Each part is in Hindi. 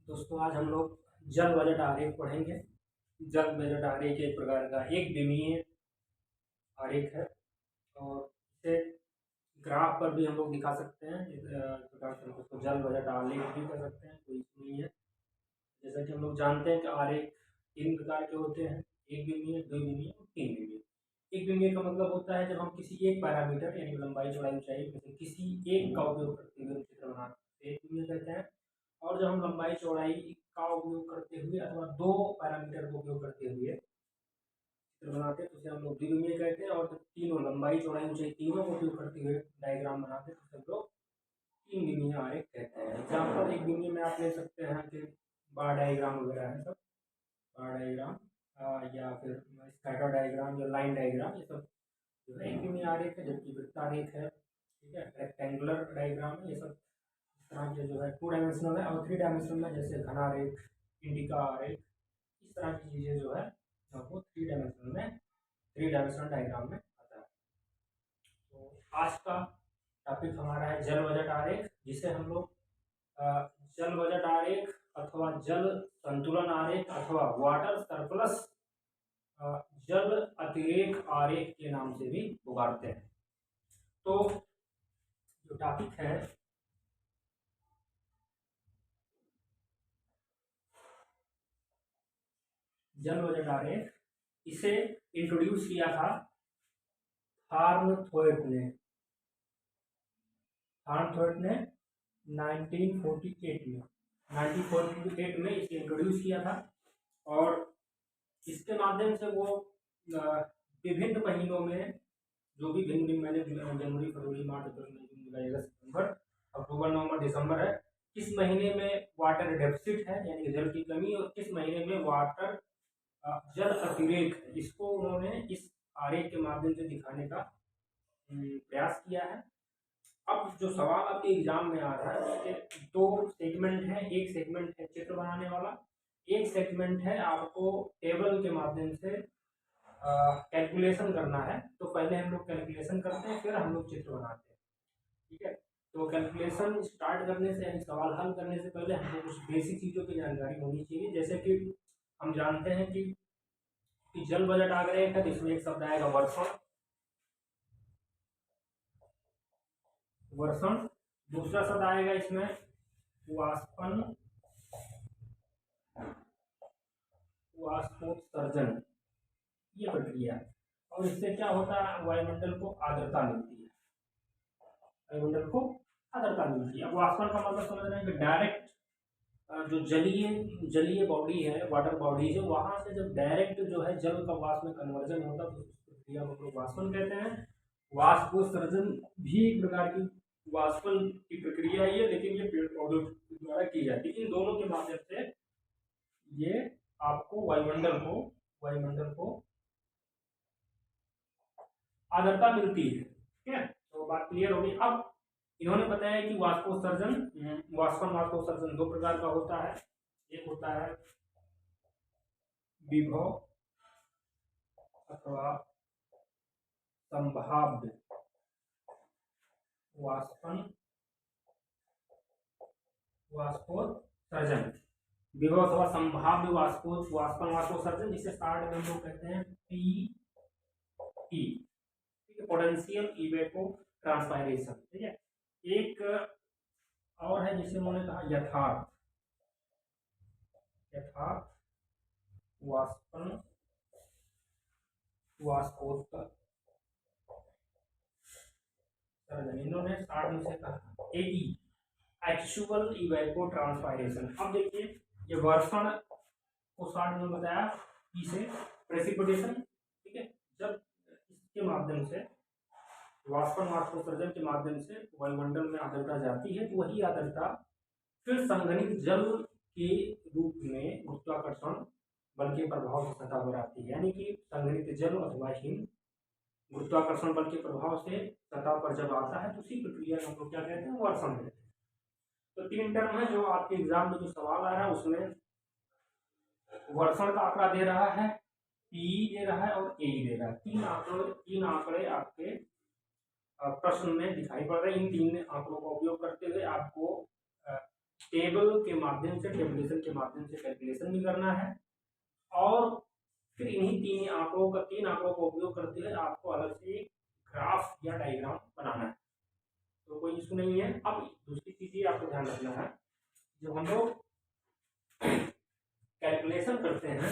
दोस्तों आज हम लोग जल बजट आरेख पढ़ेंगे। जल बजट आरेख एक प्रकार का एक विमीय आरेख है और इसे ग्राफ पर भी हम लोग दिखा सकते हैं। इस प्रकार से हम उसको जल बजट आलेख भी कर सकते हैं, कोई इशू नहीं है। जैसा कि हम लोग जानते हैं कि आरेख तीन प्रकार के होते हैं, एक विमीय, दो विमीय और तीन विमीय। एक विमीय का मतलब होता है जब हम किसी एक पैरामीटर यानी लंबाई चौड़ाई ऊंचाई में से किसी एक का उपयोग करते हुए चित्र बनाते हैं, एक विमीय कहते हैं। और जब हम लंबाई चौड़ाई का उपयोग करते हुए अथवा दो पैरामीटर का उपयोग करते हुए चित्र बनाते हैं तो उसे हम लोग द्विविमीय कहते हैं। और जब तीनों लंबाई चौड़ाई ऊंचाई तीनों का उपयोग करते हुए डायग्राम बनाते हैं तो उसे हम लोग तीन विमीय आरेख कहते हैं। एग्जाम्पल एक विमीय में आप ले सकते हैं कि बार डायग्राम वगैरह है, सब बार डायग्राम या फिर स्कैटर डायग्राम या लाइन डायग्राम, ये सब जो है एक विमीय आरेख है। जबकि वृत्त आरेख है, ठीक है, रेक्टेंगुलर डायग्राम है, ये सब इस तरह के जो है टू डायमेंशनल है। और थ्री डायमेंशनल में जैसे घनारेख, इंडिका आरेख, इस तरह की चीज़ें जो है वो थ्री डायमेंशनल डायग्राम में आता है। तो आज का टॉपिक हमारा है जल बजट आरेख, जिसे हम लोग जल बजट आरेख अथवा जल संतुलन आरेख अथवा वाटर सरप्लस जल अतिरेक आरेख के नाम से भी पुकारते हैं। तो जो टॉपिक है जल बजट आरेख, इसे इंट्रोड्यूस किया था फार्नथोएट ने 1948 में इसे इंट्रोड्यूस किया था। और इसके माध्यम से वो विभिन्न महीनों में जो भी भिन्न महीने जनवरी, फरवरी, मार्च, अप्रैल, मई, जून, जुलाई, अगस्त, सितंबर, अक्टूबर, नवंबर, दिसंबर है, किस महीने में वाटर डेफिसिट है यानी जल की कमी और किस महीने में वाटर जल अतिरेक है, इसको उन्होंने इस आरेख के माध्यम से दिखाने का प्रयास किया है। अब जो सवाल आपके एग्जाम में आ रहा है उसके दो सेगमेंट है। एक सेगमेंट है चित्र बनाने वाला, एक सेगमेंट है आपको टेबल के माध्यम से कैलकुलेशन करना है। तो पहले हम लोग कैलकुलेशन करते हैं, फिर हम लोग चित्र बनाते हैं, ठीक है। तो कैलकुलेशन स्टार्ट करने से यानी सवाल हल करने से पहले हमको कुछ बेसिक चीज़ों की जानकारी होनी चाहिए। जैसे कि हम जानते हैं कि जल बजट आरेख है तो इसमें एक शब्द आएगा वर्षण, दूसरा शब्द आएगा इसमें वाष्पन, वाष्पोत्सर्जन, ये प्रक्रिया। और इससे क्या होता है, वायुमंडल को आर्द्रता मिलती है, वायुमंडल को आर्द्रता मिलती है। अब वाष्पन का मतलब समझ रहे हैं कि डायरेक्ट जो जलीय बॉडी है, वाटर बॉडी है, वहां से जब डायरेक्ट जो है जल का वाष्प में कन्वर्जन होता है तो उस प्रक्रिया को हम लोग वाष्पन कहते हैं। वाष्पोत्सर्जन भी एक प्रकार की वाष्पन की प्रक्रिया ही है, लेकिन ये पेड़ पौधों द्वारा की जाती है। इन दोनों के माध्यम से ये आपको वायुमंडल को आर्द्रता मिलती है, ठीक है। तो बात क्लियर होगी। अब इन्होंने बताया कि वाष्पोत्सर्जन दो प्रकार का होता है। एक होता है विभव अथवा संभाव्य वाष्पोत्सर्जन, विभव अथवा संभाव्य वाष्पोत्सर्जन, जिसे शार्ट में हम लोग कहते हैं PE, पोटेंशियल इवेपो ट्रांसपायरेशन, ठीक है। एक और है जिसे उन्होंने कहा यथार्थ वाष्पोत्सर्जन, इन्होंने शार्ट में से कहा AE, एक्चुअल इवेपो ट्रांसपायरेशन। अब देखिए ये वर्षण को शार्ट में बताया E से प्रेसिपिटेशन, ठीक है। जब इसके माध्यम से वाष्पोत्सर्जन के माध्यम से वायुमंडल में आर्द्रता जाती है तो वही आर्द्रता फिर संघनित जल के रूप में गुरुत्वाकर्षण बल के प्रभाव से सतह पर आती है। यानी कि संघनित जल अथवा हिम गुरुत्वाकर्षण बल के प्रभाव से सतह पर जब आता है तो उसी प्रक्रिया को हम लोग क्या कहते हैं, वर्षण कहते हैं। तो तीन टर्म है जो आपके एग्जाम में जो सवाल आ रहा है उसमें वर्षण का आंकड़ा दे रहा है, PE दे रहा है और AE दे रहा है। तीन आंकड़े आपके प्रश्न में दिखाई पड़ रहे हैं। इन तीन आंकड़ों का उपयोग करते हुए आपको टेबल के माध्यम से, टेबुलेशन के माध्यम से कैलकुलेशन भी करना है, और फिर इन्हीं तीन आंकड़ों का उपयोग करते हुए आपको अलग से एक ग्राफ या डायग्राम बनाना है। तो कोई इशू नहीं है। अब दूसरी चीज़ ये आपको ध्यान रखना है, जब हम लोग कैलकुलेशन करते हैं,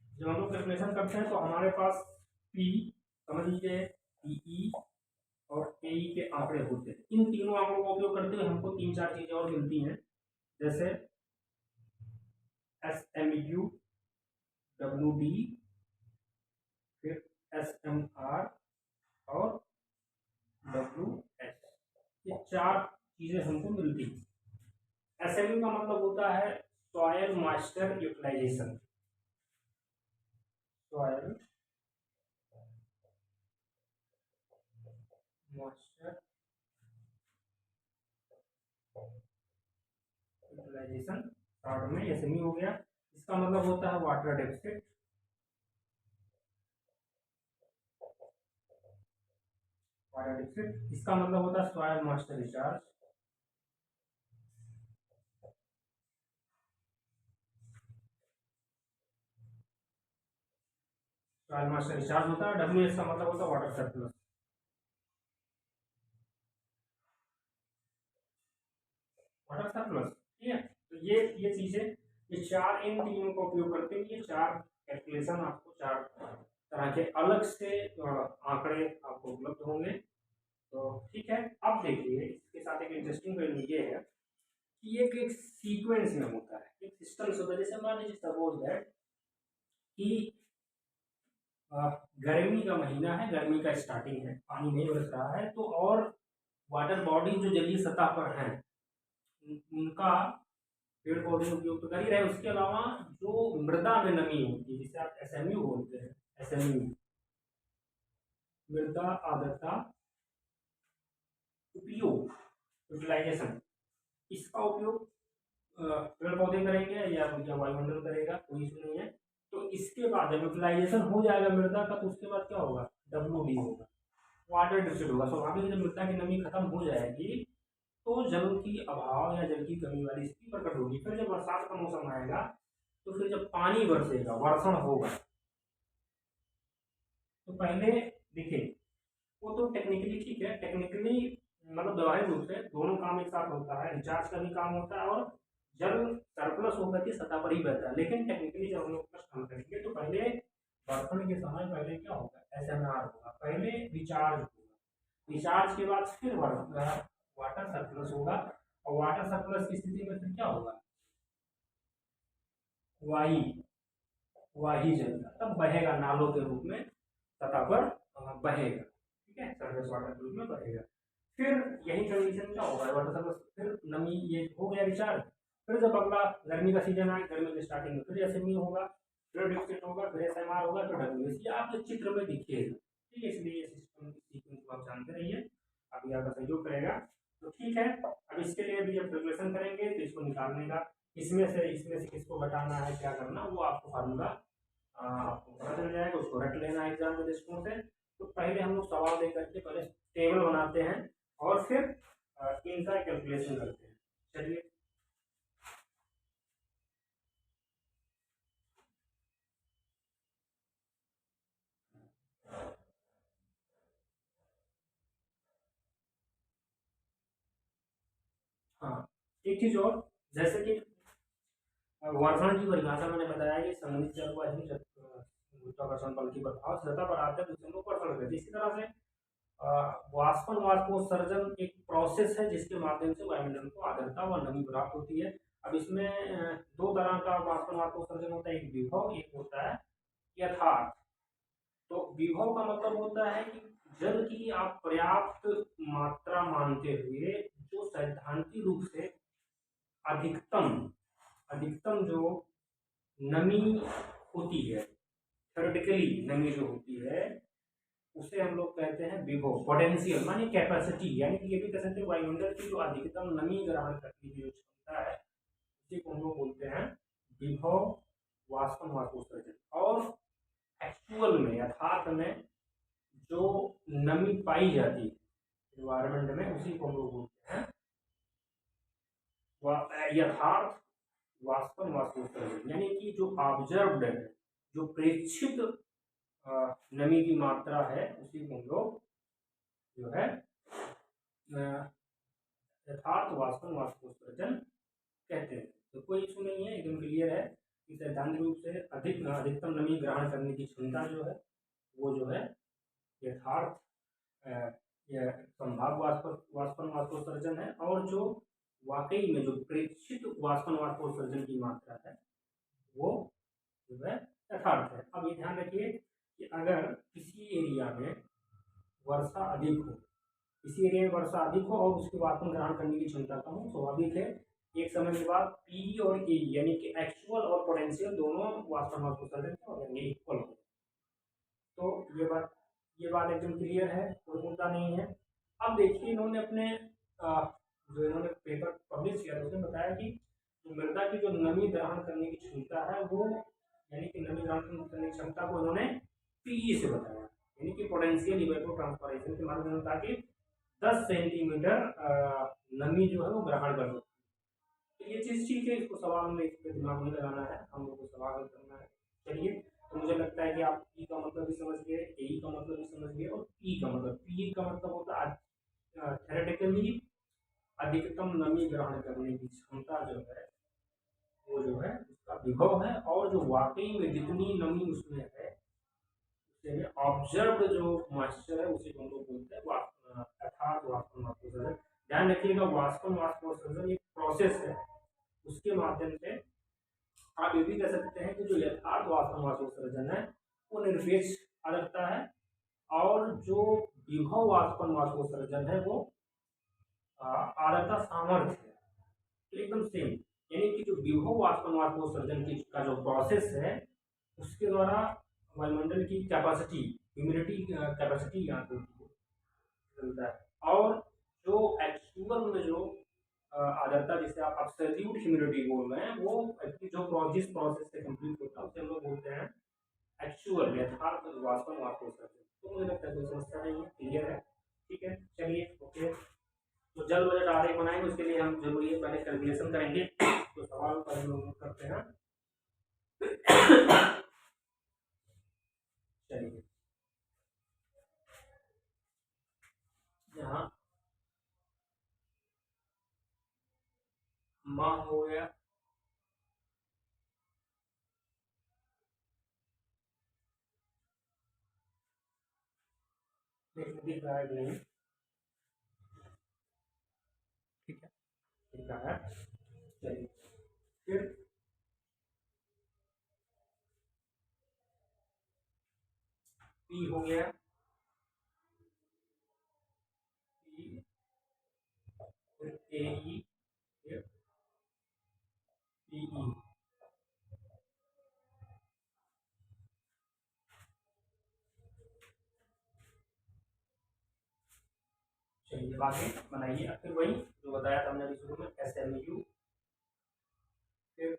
जब हम लोग कैलकुलेशन करते हैं तो हमारे पास पी, समझ लीजिए पीई और एई के आंकड़े होते हैं। इन तीनों आंकड़ों का उपयोग करते हुए हमको तीन चार चीजें और मिलती हैं, जैसे S M U, W D, फिर एस एम आर और डब्ल्यू एच। ये चार चीजें हमको मिलती हैं। एस एम यू का मतलब होता है soil moisture utilization, soil moisture utilization, short में एसएमयू हो गया। इसका मतलब होता है वाटर डेफिसिट, वाटर डेफिसिट। इसका मतलब होता है soil moisture recharge, soil moisture recharge होता है। डब्ल्यू एच का मतलब होता है वाटर सरप्लस, वाटर सरप्लस। ठीक है, तो ये चीजें, ये चार, इन तीनों का उपयोग करते हैं। ये चार कैलकुलेशन आपको, चार तरह के अलग से आंकड़े आपको उपलब्ध होंगे। तो ठीक है, अब देखिए इसके साथ एक इंटरेस्टिंग पहलू ये है कि एक सीक्वेंस में होता है, एक सिस्टम से होता है। जैसे मान लीजिए सपोज दैट कि गर्मी का महीना है, गर्मी का स्टार्टिंग है, पानी नहीं बरस रहा है, तो और वाटर बॉडी जो जलीय सतह पर हैं उनका पेड़ पौधे उपयोग तो कर ही रहे, उसके अलावा जो मृदा में नमी होती है, जिसे आप एसएमयू बोलते हैं, एसएमयू मृदा आर्द्रता उपयोग, यूटिलाइजेशन, इसका उपयोग पेड़ पौधे करेंगे या वायुमंडल करेगा, कोई इशू नहीं है। तो इसके बाद जब यूटिलाइजेशन हो जाएगा मृदा का, तो उसके बाद क्या होगा, डब्ल्यू डी होगा, वाटर डिफिसिट होगा। स्वाभाविक है, जब मृदा की नमी खत्म हो जाएगी तो जल की अभाव या जल की कमी वाली स्थिति प्रकट होगी। फिर जब बरसात का मौसम आएगा तो फिर जब पानी बरसेगा, वर्षण होगा, तो पहले देखिए वो तो टेक्निकली ठीक है, टेक्निकली मतलब व्यवहारिक रूप से दोनों काम एक साथ होता है, रिचार्ज का भी काम होता है और जल सरप्लस होकर के सतह पर ही बहता है। लेकिन टेक्निकली जब हम लोग प्रश्न हल करेंगे तो पहले बर्तन के समय पहले क्या होगा, एसएमआर होगा, पहले रिचार्ज होगा, रिचार्ज के बाद फिर वाटर सरप्लस होगा, और वाटर सरप्लस की स्थिति में फिर क्या होगा, वाही वाही जल तब बहेगा, नालों के रूप में सतह पर बहेगा। ठीक है, सरफेस वाटर के रूप में बहेगा। फिर यही कंडीशन क्या होगा, वाटर सरफेस, फिर नमी, ये हो गया रिचार्ज। फिर जब अगला गर्मी का सीजन आए, गर्मी की स्टार्टिंग में फिर एसएमयू होगा, फिर डिस्ट्रिक्ट होगा, फिर एसएमआर होगा, फिर डब्ल्यूएस। ये आपके चित्र में दिखेगा। ठीक है, इसलिए ये सिस्टम सीक्वेंस को आप जानते रहिए, अभी आपका सहयोग करेगा। तो ठीक है, अब इसके लिए भी जब कैलकुलेशन करेंगे तो इसको निकालने का, इसमें से किसको घटाना है, क्या करना, वो आपको फार्मूला आपको पता चल जाएगा, उसको रट लेना एग्जाम के दृष्टिकोण से। तो पहले हम लोग सवाल दे करके पहले टेबल बनाते हैं और फिर इनका कैलकुलेशन करते हैं। चलिए, हाँ, एक चीज और, जैसे कि वर्षण की परिभाषा मैंने बताया कि संगठित जल वायु गुरुत्वाकर्षण बल की प्रभाव सतह पर आते हैं, दूसरे को वर्षण करते हैं। इसी तरह से वाष्पन वाष्पोत्सर्जन एक प्रोसेस है जिसके माध्यम से वायुमंडल को आर्द्रता व नमी प्राप्त होती है। अब इसमें दो तरह का वाष्पन वाष्पोत्सर्जन होता है, एक विभव, एक होता है यथार्थ। तो विभव का मतलब होता है कि जल की आप पर्याप्त मात्रा मानते हुए जो सैद्धांतिक रूप से अधिकतम अधिकतम जो नमी होती है, थ्योरेटिकली नमी जो होती है, उसे हम लोग कहते हैं विभव। पोटेंशियल माने कैपेसिटी, यानी कि ये भी कह सकते हैं वायुमंडल की जो अधिकतम नमी ग्रहण करने की जो क्षमता है, उसी को हम लोग बोलते हैं विभव वाष्पन वाष्पोत्सर्जन। और एक्चुअल में, यथार्थ में जो नमी पाई जाती है एनवायरमेंट में, उसी को हम लोग बोलते हैं यथार्थ वाष्पन वाष्पोत्सर्जन। यानी कि जो ऑब्जर्व्ड है, जो प्रेक्षित नमी की मात्रा है, उसी को हम लोग जो है यथार्थ वाष्पन वाष्पोत्सर्जन कहते हैं। तो कोई इशू नहीं है, एकदम क्लियर है कि सैद्धांतिक रूप से अधिकतम नमी ग्रहण करने की क्षमता जो है वो जो है यथार्थ संभाव्य वाष्पन वाष्पोत्सर्जन है, और जो वाकई में जो प्रेक्षित वाष्पन वाष्पोत्सर्जन की मात्रा है वो जो है यथार्थ है। अब ये ध्यान रखिए कि अगर किसी एरिया में वर्षा अधिक हो, किसी एरिया में वर्षा अधिक हो और उसके वाष्पन ग्रहण करने की क्षमता कम हो, स्वाभाविक है एक समय के बाद पी और ए यानी कि एक्चुअल और पोटेंशियल दोनों वाष्पन वाष्पोत्सर्जन हो जाएंगे, इक्वल हो। तो ये बात एकदम क्लियर है, कोई मुद्दा नहीं है। अब देखिए इन्होंने अपने जो इन्होंने पेपर पब्लिश किया था उसमें बताया कि मृदा की जो नमी ग्रहण करने की क्षमता है वो, यानी कि नमी ग्रहण करने की क्षमता को इन्होंने पीई से बताया, यानी कि पोटेंशियल इवेपोरेटिव ट्रांसपिरेशन के माध्यम से, ताकि 10 सेंटीमीटर नमी जो है वो ग्रहण कर सकती है। तो ये चीज़ ठीक है, इसको सवाल में इस पर दिमाग नहीं लगाना है, हम लोग को सवाल हल करना है। चलिए, तो मुझे लगता है कि आप ई का मतलब भी समझ गए, ए का मतलब भी समझ गए, और पी का मतलब, पी का मतलब होता है थ्योरेटिकली अधिकतम नमी ग्रहण करने की क्षमता जो है वो जो है उसका विभव है, और जो वाकई में जितनी नमी उसमें है उसे ऑब्जर्व्ड जो मॉइस्चर है उसी को हम लोग बोलते हैं यथार्थ वाष्पन वाष्पोत्सर्जन। ध्यान रखिएगा, वाष्पन वाष्पोत्सर्जन एक प्रोसेस है, उसके माध्यम से आप ये भी कह सकते हैं कि जो यथार्थ वाष्पन वाष्पोत्सर्जन है वो निरपेक्ष आर्द्रता है, और जो विभव वाष्पन वाष्पोत्सर्जन है वो आर्द्रता सामर्थ्य है। तो एकदम सेम, यानी कि जो विभव वाष्पन वाष्पोत्सर्जन की का जो प्रोसेस है उसके द्वारा वायुमंडल की कैपेसिटी, ह्यूमिडिटी कैपेसिटी यहाँ पे मिलता है, और जो एक्चुअल में जो आर्द्रता जिसे आप एब्सोल्यूट ह्यूमिडिटी बोल रहे हैं, वो जो जिस प्रोसेस से कंप्लीट होता है उसे हम लोग बोलते हैं एक्चुअल यथार्थ वाष्पन वाष्पोत्सर्जन। तो मुझे लगता है कोई समस्या नहीं है, क्लियर है, ठीक है। चलिए, ओके। तो जल बजट आरेख बनाएंगे, उसके लिए हम जरूरी है पहले कैलकुलेशन करेंगे। तो सवाल पर हम लोग करते हैं। चलिए, यहाँ माह हो गया, दिख रहा है कि नहीं, ठीक है, दिख रहा है। चलिए, फिर पी हो गया, पी, फिर ए ई, फिर पी ई। चलिए, बाकी बनाइए। फिर वही जो बताया था हमने अभी शुरू में, एस एम यू, फिर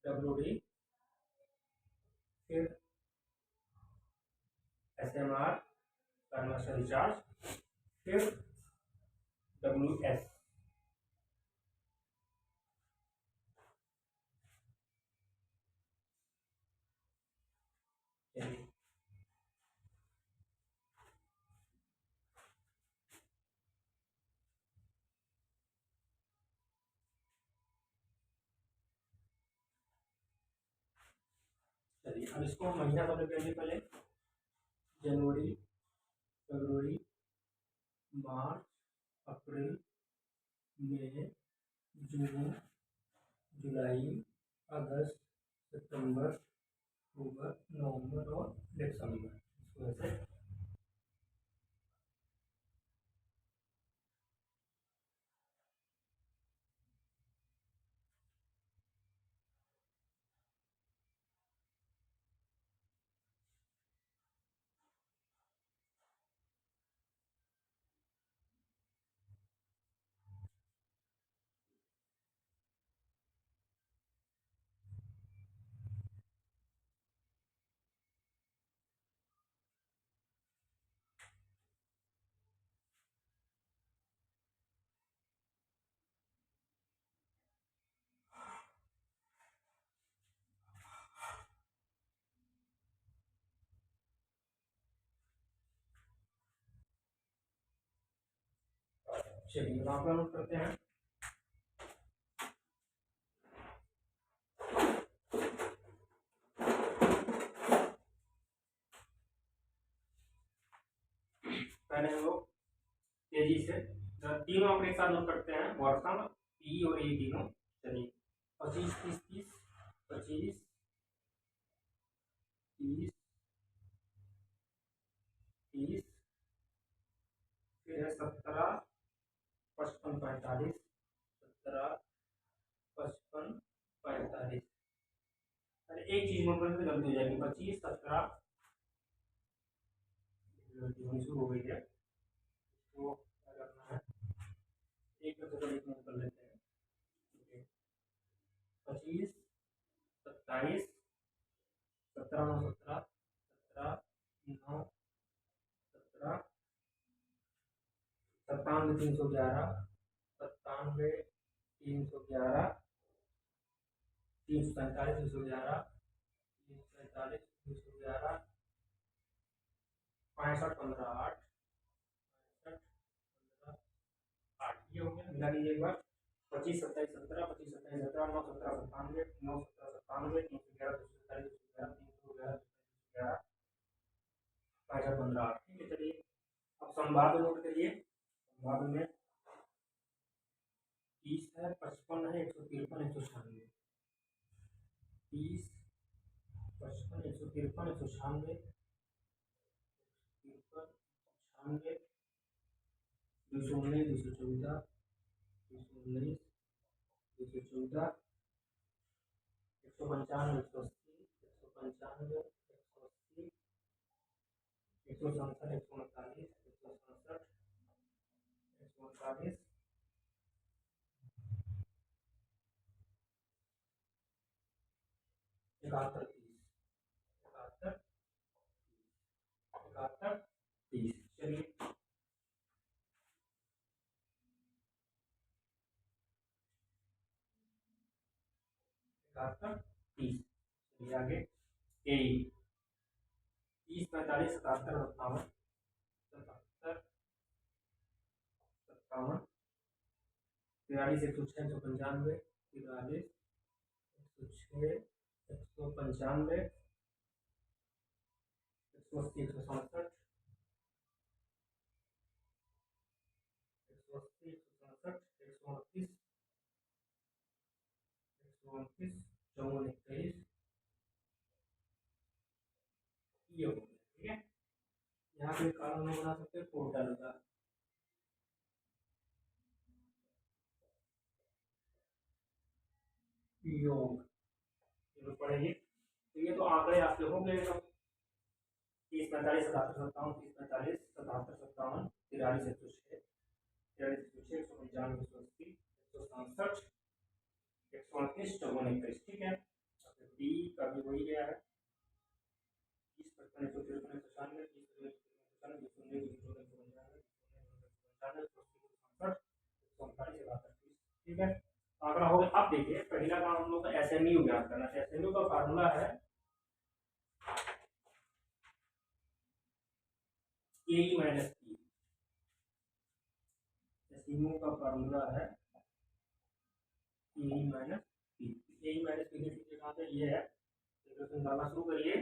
डब्ल्यू डी, फिर S M R conversion recharge, फिर डब्ल्यू एस। चलिए, चलिए, अब इसको महीना सबसे पहले जनवरी, फरवरी, मार्च, अप्रैल, मई, जून, जुलाई, अगस्त, सितंबर, अक्टूबर, नवंबर और दिसंबर, इस वजह से चलिए वहाँ पर नोट करते हैं। पहले हम लोग तेजी से तीनों अपने एक साथ नोट करते हैं, वर्षम, पी और ए तीनों। चलिए 25 30 30, 25 30 30, फिर है 17 55 45, 17 55 45। अरे एक चीज नोट करने से गलती हो जाएगी, 25 17 शुरू हो गई है, तो क्या करना है, एक में से एक नोट कर लेते हैं। 25 27, 17 9 17, 17 9 17, 97 311, 97 311, 347 311, 347 311, 65 15 8, 65 15 8, ये हो गया। मिला लीजिए एक बार, 25 27 17, 25 27 17, 9 17 97, 9 17 97, 311 247 211, 311 65 15 8। ठीक है, चलिए अब संभाग नोट करिए। संभाग में 30 है, 55 है, 153 196, 30 55 153 196, 96, 219 214, 219 214, 195 180, 195 180, 167 139, 167 139, 71 30, 71 71 30। चलिए 71 30। चलिए आगे 30 45 77 57, 77 57, 43 106 195, 43 106 195, 180 167, 180 167, 129 129, 54 21, ये हो गया। ठीक है, यहाँ पे कॉलम में बना सकते हैं टोटल का। योग ये पढ़ेंगे, तो ये तो आंकड़े आपके हो गए सब। 30 45 77 57, 30 45 77 57, 43 106, 43 106, 195 180, 167, 129 54 21। ठीक है, डी का भी वही गया है, 30 55 153 196, 30 55 195, 199 ठीक है, आंकड़ा हो गया। अब देखिए पहला काम हम लोग का एसएमयू ज्ञात करना है। एसएमयू का फार्मूला है ए माइनस पी। एसएमयू का फार्मूला है ए माइनस पी। ए माइनस पी की जगह पे ये है, इक्वेशन डालना शुरू करिए।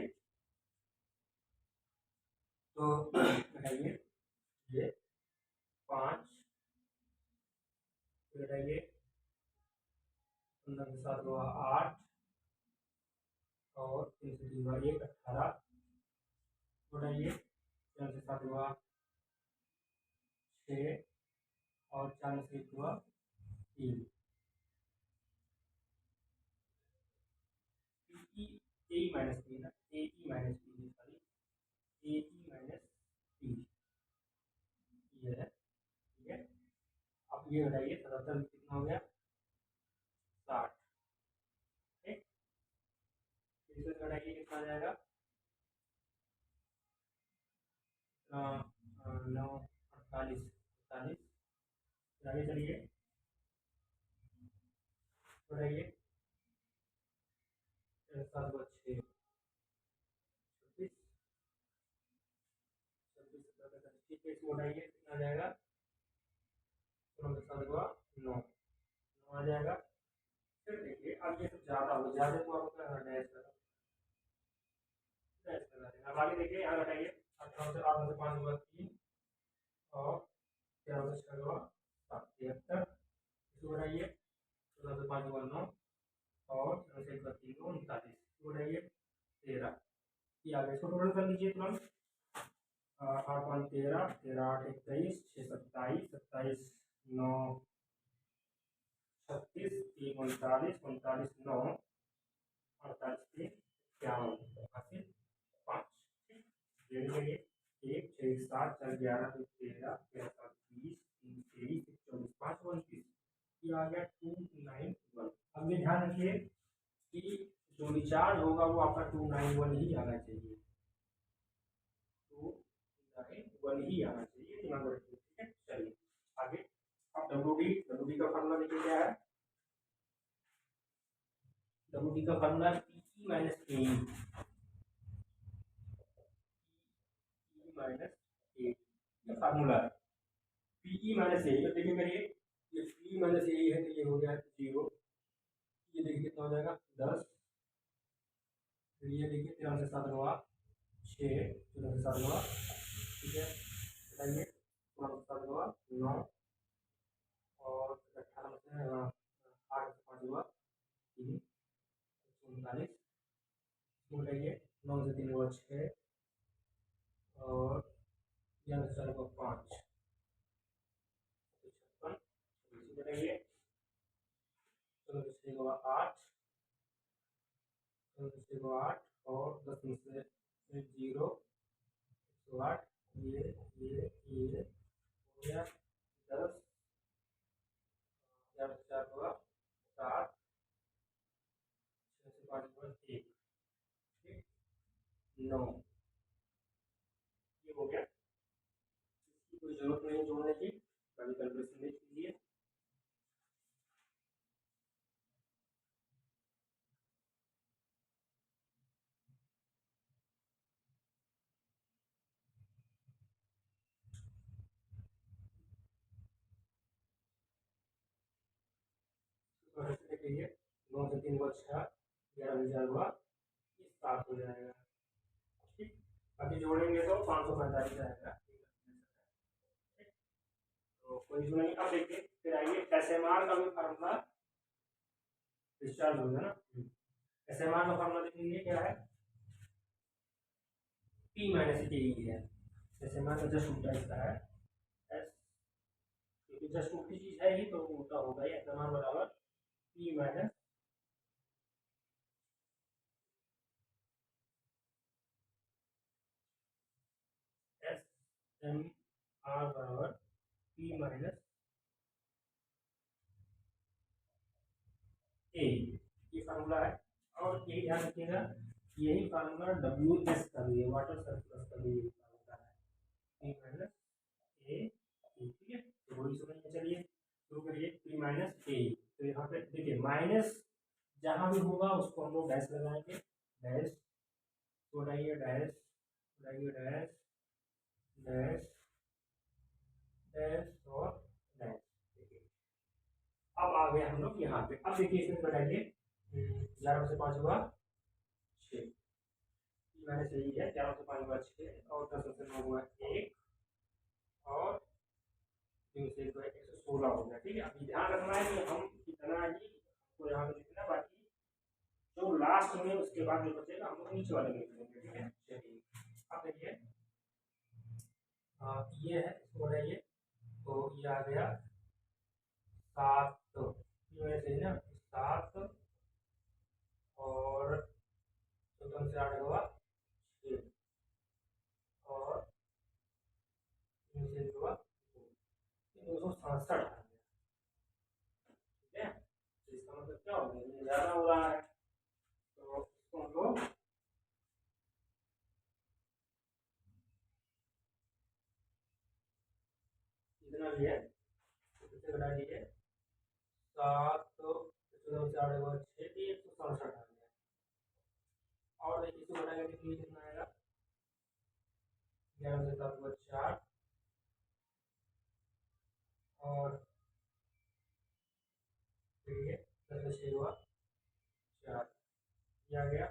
तो बताइए ये 5 बताइए 15 के साथ हुआ 8 और 3 से 3 हुआ 1 18, बताइए 4 से 7 हुआ 6 और 4 से 1 हुआ 3। ए माइनस पी ना, ए माइनस पी सॉरी, ए माइनस पी ये है। ठीक है, अब ये बताइए 77 कितना हो गया 60। ठीक, इससे घटाइए कितना आ जाएगा 9 48 48, आगे चलिए बढ़ाइए 7 को 6 26 26 ठीक है, इसको बढ़ाइए कितना आ जाएगा आ जाएगा। फिर देखिए अब ये सब ज़्यादा हो, ज़्यादा तो आपका डैश लगा देना। अब आगे देखिए यहाँ घटाइए, 18 से 8 में से 5 हुआ 3 और 13 से 6 हुआ 7, 73। इसको घटाइए, 14 से 5 हुआ 9 और 0 से 1 हुआ 3 हुआ 39। इसको घटाइए 13। ये आ गया, इसको टोटल कर लीजिए तुरंत। 8 1 13, 13 8 21, 6 27, 27 9 36, 3 39, 39 9 48 3 51, 5। ठीक, लगे 1 6 7 4 11 2 13 13 7 20 3 23 24 5 29। ये आ गया 291। अब ये ध्यान रखिए कि जो रिचार्ज होगा वो आपका 291 ही आना चाहिए, 291 ही आना चाहिए, दिमाग में रखिए। ठीक है, चलिए आगे। अब डब्ल्यू डी का फार्मूला देखिए क्या है। डब्ल्यू डी का formula PE minus A, minus A, ये फार्मूला है। पीई माइनस ए, देखिए करिए, ये पी माइनस ए है तो ये हो गया 0। ये देखिए कितना हो जाएगा 10। फिर ये देखिए 13 से 7 हुआ 6, 14 से 7 हुआ, ठीक है, बताइए 16 से 7 हुआ 9 और 18 से 8 से 5 हुआ 3, 39। बताइए 9 से 3 हुआ 6 और 11 से 4 हुआ 5, 56। बताइए 14 से 6 हुआ 8, 14 से 6 हुआ 8 और 10 में से 0, 108। ये हो गया 10, 11 से 4 हुआ 7, 6 से 5 हुआ 1, ठीक, 9। ये हो गया, इसकी कोई जरूरत नहीं जोड़ने की, कभी कैलकुलेशन देख लीजिए। देखिए 9 से 3 हुआ 6, 11 से 4 हुआ 7 हो जाएगा। ठीक, अभी जोड़ेंगे तो 545 आएगा। ठीक, तो कोई इशू नहीं। अब देखिए फिर आइए एस एम आर का भी फार्मूला डिस्चार्ज हो गया ना। एस एम आर का फार्मूला देखेंगे क्या है, पी माइनस ए है। एस एम आर का जस्ट उल्टा इसका है, एस, क्योंकि जस्ट उल्टी चीज है ही तो उल्टा होगा। एस एम आर बराबर P minus S M R बराबर पी माइनस ए, ये फार्मूला है। और यही ध्यान रखिएगा, यही फार्मूला डब्ल्यू एस का भी है, वाटर सरप्लस का भी फार्मूला है, पी माइनस ए। ठीक है, तो वही समझ में। चलिए शुरू करिए, पी माइनस ए। तो यहाँ पे देखिए माइनस जहां भी होगा उसको हम लोग डैश लगाएंगे, डैश, उड़ाइए डैश, उड़ाइए डैश, डैश, डैश और डैश। देखिए अब आ गए हम लोग यहाँ पे। अब देखिए इसमें बताइए 11 से 5 हुआ 6, मैंने सही है, 11 से 5 हुआ 6 और 10 से 9 हुआ 1 और 3 से 1 हुआ 116 हो गया। ठीक है, अभी ध्यान रखना है कि हम कितना ही को यहाँ पे लिखना, बाकी जो लास्ट में उसके बाद जो बचेगा हम लोग नीचे वाले में लिख लेंगे। ठीक है, चलिए अब देखिए ये है, इसको बताइए। तो ये आ गया 7, ये सही ना, 7 और 14 से 8 हुआ 6 और 3 से 1 हुआ 267 आ गया। ठीक है, तो इसका मतलब क्या हो गया, ये ज्यादा हो रहा है तो इसको हम लोग इतना भी है, इससे घटा दीजिए 7 तो 14 से 8 हुआ 6, 167 आ गया। और देखिए इसको घटा के देखिए कितना आएगा, 11 से 7 हुआ 4 और 10 6 हुआ 4, ये आ गया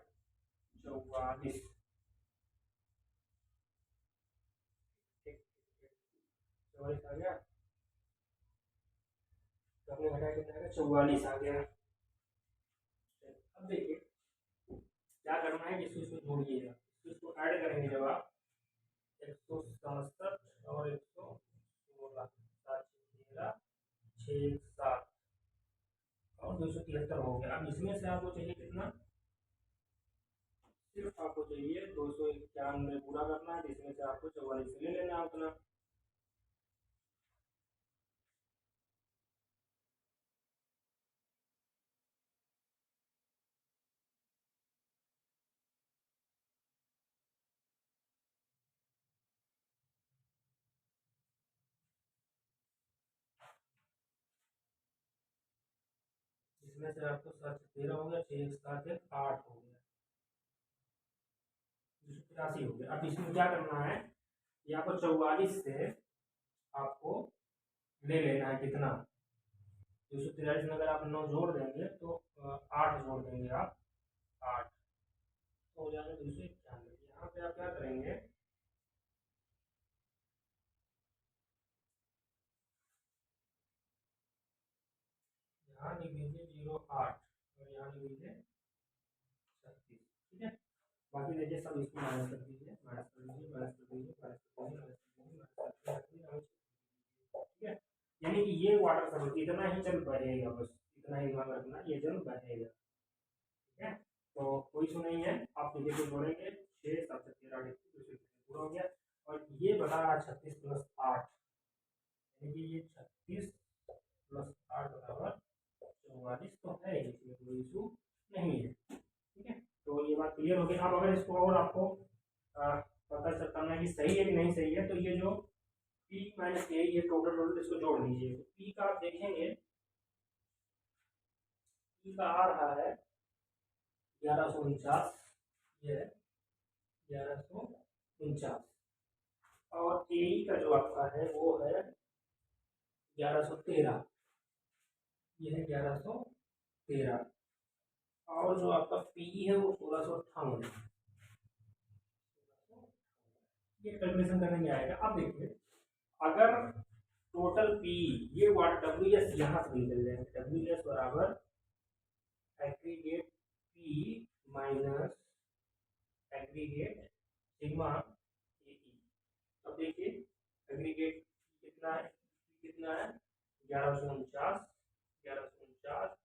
44। ठीक, 44 आ गया, तो हमने घटाया कितना आएगा, 44 आ गया। अब देखिए क्या करना है कि इसको इसको जोड़िएगा, इसको ऐड करेंगे जब आप 167 और 116, 7 13 6 7 और 273 हो गया। अब इसमें से आपको चाहिए कितना, सिर्फ आपको चाहिए 291 पूरा करना है, जिसमें से आपको 44 ले लेना है उतना। इसमें से आपको 7 13 हो गया, 6 7 8 हो गया, 283 हो गया। अब इसमें क्या करना है, ये आपको 44 से आपको ले लेना है कितना, 243 में अगर आप 9 जोड़ देंगे तो 8 जोड़ देंगे आप, 8 तो हो जाएगा 291। यहाँ पे आप क्या करेंगे, यहाँ लिख दीजिए 08 और यहाँ लिख दीजिए 36। ठीक है, बाकी देखिए सब इसको माइनस कर दीजिए, माइनस कर दीजिए, माइनस कर दीजिए, माइनस कर दीजिए, माइनस कर दीजिए, माइनस कर दीजिए। ठीक है, यानी कि ये वाटर सप्लाई इतना ही जल बहेगा, बस इतना ही दिमाग रखना, ये जल बहेगा। ठीक है, तो कोई इशू नहीं है, आप देखिए को जोड़ेंगे 6 7 13 पूरा हो गया। और ये बता रहा 36 प्लस 8, यानी कि ये 36 प्लस 8 बराबर 44 तो है, इसमें कोई इशू नहीं है। ठीक है, तो ये बात क्लियर हो गई। अब अगर इसको और आपको पता करना है कि सही है कि नहीं सही है, तो ये जो पी माइनस ए, ये टोटल टोटल इसको जोड़ लीजिए। तो पी का आप देखेंगे, पी का आ रहा है 1149, ये है 1149, और ए का जो आपका है वो है 1113, ये है 1113, और जो आपका पी है वो 1658। ये कैलकुलेशन करने में आएगा। अब देखिए, अगर टोटल पी, ये वाट डब्ल्यू एस यहाँ से निकल जाएंगे, डब्ल्यू एस बराबर aggregate P minus aggregate sigma A E. अब देखिए एग्रीगेट कितना है, कितना है 1149, 1149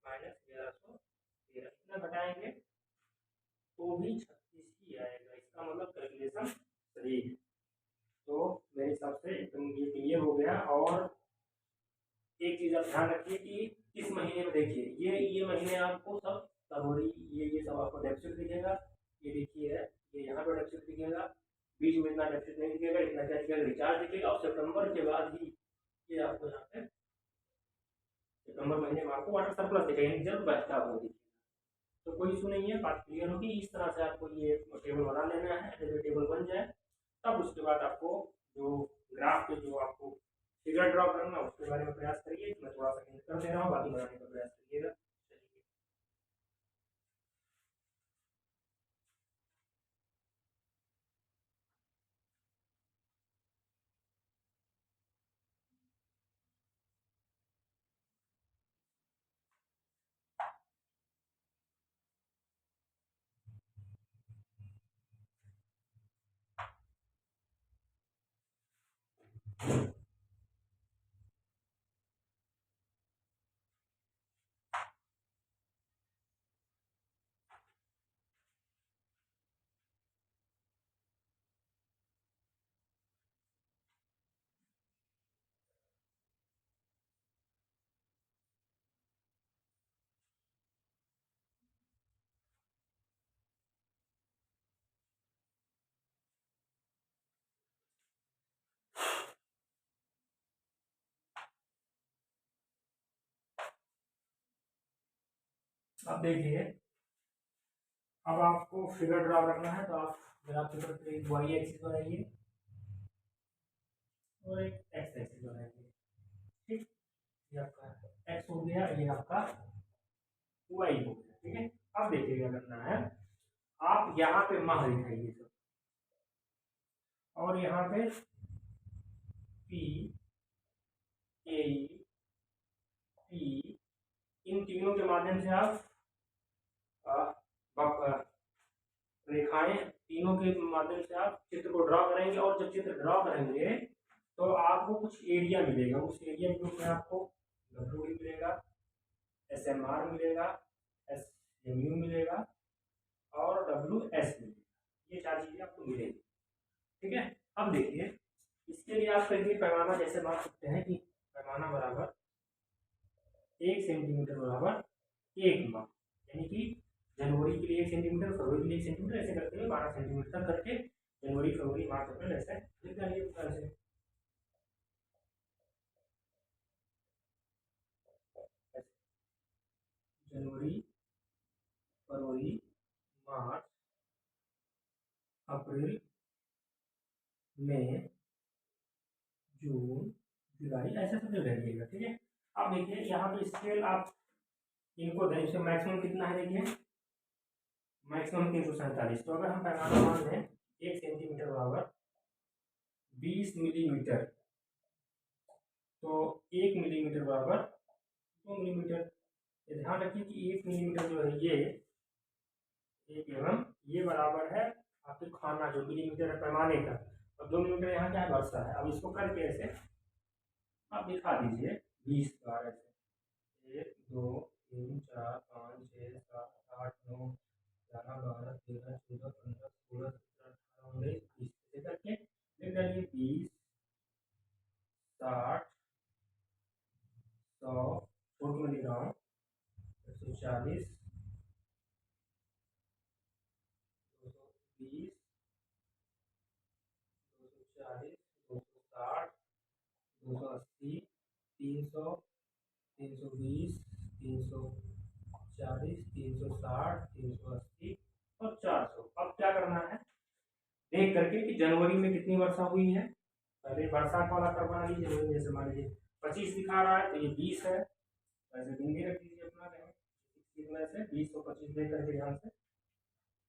माइनस 1113, इतना घटाएंगे तो भी 36 ही आएगा। इसका मतलब कैलकुलेशन सही है। तो मेरे हिसाब से एकदम ये क्लियर हो गया। और एक चीज आप ध्यान रखिए कि इस महीने में देखिए, ये महीने आपको सब फरवरी, ये सब आपको डेफिसिट दिखेगा। ये देखिए ये यहाँ पर डेफिसिट दिखेगा, बीच में इतना डेफिसिट नहीं दिखेगा, इतना क्या दिखेगा, रिचार्ज दिखेगा। और सितंबर के बाद ही ये आपको यहाँ पे सितंबर महीने में आपको वाटर सरप्लस दिखेगा, यानी जब बहता हुआ दिखेगा। तो कोई इशू नहीं है, बात क्लियर होगी। इस तरह से आपको ये टेबल बना लेना है। जब ये टेबल बन जाए तब उसके बाद आपको जो ग्राफ पे जो आपको फिगर ड्रॉ करना है उसके बारे में प्रयास करिए। मैं थोड़ा सा हिंट कर दे रहा हूँ, बाकी बनाने का प्रयास करिएगा। चलिए, अब देखिए, अब आपको फिगर ड्रॉ करना है, तो आप ग्राफ पेपर पे एक वाई एक्सिस बनाइए और एक एक्स एक्सिस बनाइए। ठीक, ये आपका एक्स हो गया, ये आपका वही हो गया। ठीक है, अब देखिए क्या करना है, आप यहाँ पे माह लिखाइए सब, और यहाँ पे पी ए पी, इन तीनों के माध्यम से आप अ, रेखाएं, तीनों के माध्यम से आप चित्र को ड्रॉ करेंगे, और जब चित्र ड्रॉ करेंगे तो आपको कुछ एरिया मिलेगा, उस एरिया के रूप में आपको डब्ल्यू डी मिलेगा, एस एम आर मिलेगा, एस एम यू मिलेगा, और डब्ल्यू एस मिलेगा। ये चार चीजें आपको मिलेगी। ठीक है, अब देखिए इसके लिए आप कहीं पैमाना जैसे मान सकते हैं कि पैमाना बराबर 1 सेंटीमीटर बराबर 1 माह, यानी कि जनवरी के लिए 1 सेंटीमीटर, फरवरी के लिए 1 सेंटीमीटर, ऐसे करते हुए 12 सेंटीमीटर तक करके जनवरी, फरवरी, मार्च, अप्रैल ऐसे लिख जाएंगे इस तरह से। जनवरी, फरवरी, मार्च, अप्रैल, मई, जून, जुलाई, ऐसे सब रह जाएगा। ठीक है, अब देखिए यहाँ पे स्केल आप इनको दें, इसमें मैक्सिमम कितना है, देखिए मैक्सिमम 347। तो अगर हम पैमाना मान लें 1 सेंटीमीटर बराबर 20 मिलीमीटर, तो 1 मिलीमीटर बराबर 2 मिलीमीटर। ध्यान रखिए कि 1 मिलीमीटर जो है ये एक एवं ये बराबर है आपके खाना जो मिलीमीटर है पैमाने का, और 2 मिलीमीटर यहाँ क्या है, वर्षा है। अब इसको करके ऐसे आप दिखा दीजिए 20 बार ऐसे, 1 2 3 4 5 6 7 8 9 11 12 13 14 15 16 17 18 19 20 ऐसे करके लिख डालिए। 20 60 100, छोट में लिख रहा हूँ, 140 220 240 260 280 300 320 340 360 380 और 400। अब क्या करना है, देख करके कि जनवरी में कितनी वर्षा हुई है, पहले बरसात वाला कर बना लीजिए। जनवरी जैसे मान लीजिए 25 दिखा रहा है तो ये 20 है, वैसे गिनती रख दीजिए अपना कहीं में से 20 और 25 देख करके ध्यान से,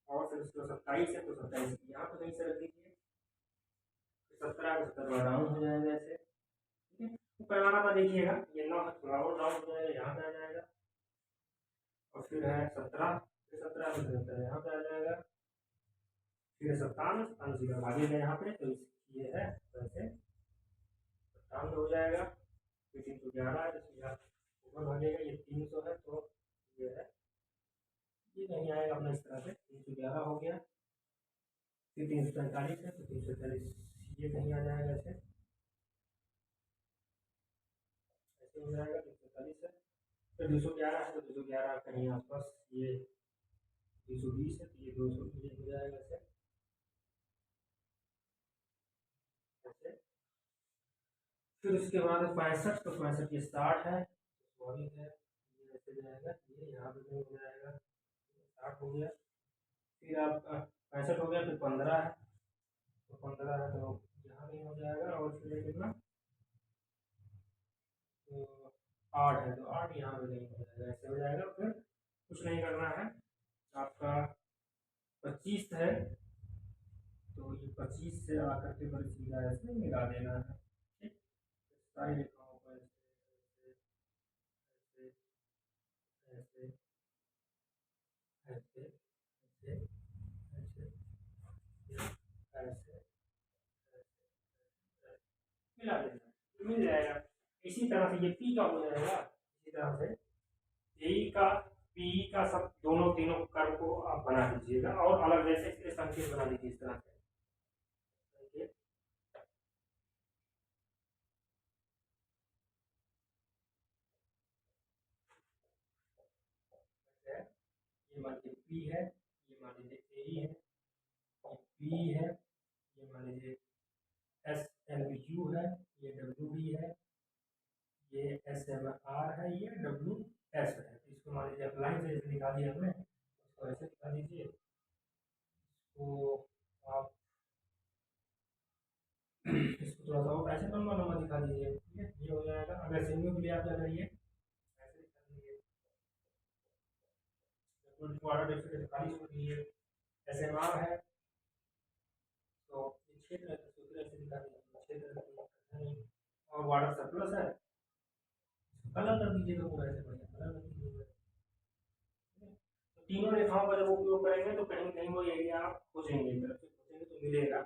और फिर उसके 27 है तो 27 यहाँ पे कहीं से रख दीजिए, 17 है तो 17 डाउन हो जाएगा ऐसे। ठीक है, तो पैमाना पर देखिएगा ये 9 है, थोड़ा और डाउन हो जाएगा, यहाँ पे आ जाएगा, और फिर है 17, फिर 17 फिर 17 यहाँ पे आ जाएगा, फिर 57, 57 सीधा भागेगा यहाँ पे, तो ये है वैसे 57 हो जाएगा, फिर 311 है तो सीधा ऊपर भागेगा, ये 300 है तो ये है, ये नहीं आएगा अपना इस तरह से, 311 हो गया, फिर 345 है तो 340 ये कहीं आ जाएगा ऐसे, ऐसे हो जाएगा 340 है, फिर 211 है तो 211 कहीं आसपास, ये 220 है तो ये 200 ये हो जाएगा ऐसे ऐसे। फिर उसके बाद 65 तो 65 ये 60 है, सॉरी है, ये ऐसे जाएगा, ये यहाँ पे नहीं हो जाएगा, 60 हो गया, फिर आपका 65 हो गया, फिर 15 है तो 15 है तो यहाँ नहीं हो जाएगा, और फिर कितना तो 8 है तो 8 यहाँ पे नहीं हो जाएगा, ऐसे हो जाएगा। फिर कुछ नहीं करना है, आपका 25 है तो ये 25 से आकर के बड़ी सीधा ऐसे मिला देना है। ठीक, सारी रेखाओं को ऐसे ऐसे ऐसे ऐसे ऐसे ऐसे ऐसे ऐसे मिला देना है, मिल जाएगा। इसी तरह से ये पी का हो जाएगा, इसी तरह से ए का पी का सब दोनों तीनों कर्व को आप बना दीजिएगा, और अलग जैसे इसके संकेत बना दीजिए इस तरह से, संकेत है, ये मान लीजिए पी है, ये मान लीजिए ए है, ये बी है, ये मान लीजिए एस एम यू है, ये डब्ल्यू डी है, ये एस एम आर है, ये डब्ल्यू एस है। तो इसको मान लीजिए लाइन से जैसे दिखा दिया हमने, इसको ऐसे दिखा दीजिए, तो आप इसको थोड़ा सा और ऐसे लंबा लंबा दिखा दीजिए। ठीक है, ये हो जाएगा। अगर सिंगल के लिए आप क्या करिए, ऐसे दिखा दीजिए, वाटर डेफिसिट 41 हो रही है, SMR है, तो ये क्षेत्र है तो सूत्र ऐसे दिखा दिया, क्षेत्र है नहीं, और वाटर सरप्लस है, कलर कर दीजिएगा पूरा, ऐसे बढ़िया कलर कर दीजिएगा। तो तीनों रेखाओं का जब उपयोग करेंगे तो कहीं कहीं वो एरिया आप खोजेंगे, इस तरफ से खोजेंगे तो मिलेगा।